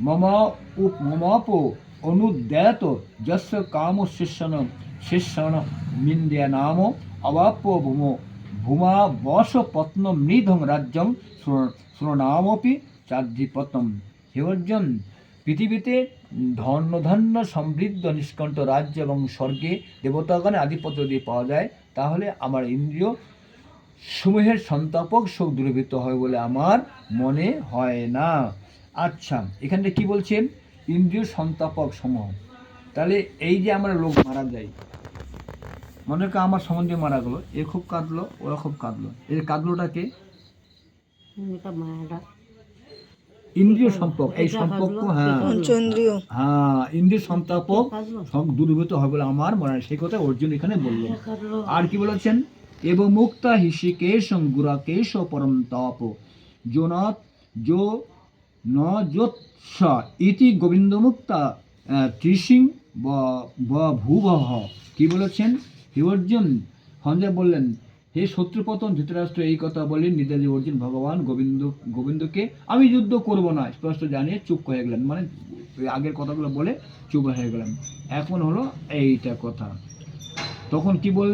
মম মমাপ অনুদ্যত যস্য কাম শিষ্যন মিন্দ্যা নাম অবাপ্য ভূমা বশ পত্ন মৃধং রাজ্যং সুরনামপি চাদ্ধিপতম। হে অর্জুন, পৃথিবীতে ধন্য সমৃদ্ধ নিষ্কণ্ঠ রাজ্য এবং স্বর্গে দেবতাগণের আধিপত্য যদি পাওয়া যায়, তাহলে আমার ইন্দ্রিয় সমূহের সন্তাপক শোক দূরীভূত হয় বলে আমার মনে হয় না। আচ্ছা, এখানে কি বলছেন? ইন্দ্রিয় সন্তাপক সমূহ। তাহলে এই যে আমরা লোক মারা যাই, মনে কর আমার সম্বন্ধে মারা গেলো, এ খুব কাঁদলো, ওরা খুব কাঁদলো, এই কাঁদলোটাকে ইন্দ্রিয় সম্পর্ক, এই সম্পর্ক, হ্যাঁ হ্যাঁ, ইন্দ্রিয় সন্তাপক সব দূরীভূত হবে বলে আমার মনে হয়। সেই কথা অর্জুন এখানে বললেন। আর কি বলেছেন? এব মুক্তা হৃষিকেশং গুরাকেশ পরম তপ জোনাথ জো ন যোৎস ইতি গোবিন্দ মুক্তা ত্রিসিং ভূবহ। কি বলেছেন? হে অর্জুন, সঞ্জয় বললেন, হে শত্রুপতন ধৃতরাষ্ট্র এই কথা বলেন নির্দেশী অর্জুন ভগবান গোবিন্দকে আমি যুদ্ধ করব না স্পষ্ট জানিয়ে চুপ হয়ে গেলেন। মানে আগের কথাগুলো বলে চুপ হয়ে গেলেন। এখন হলো এইটা কথা। তখন কি বললেন?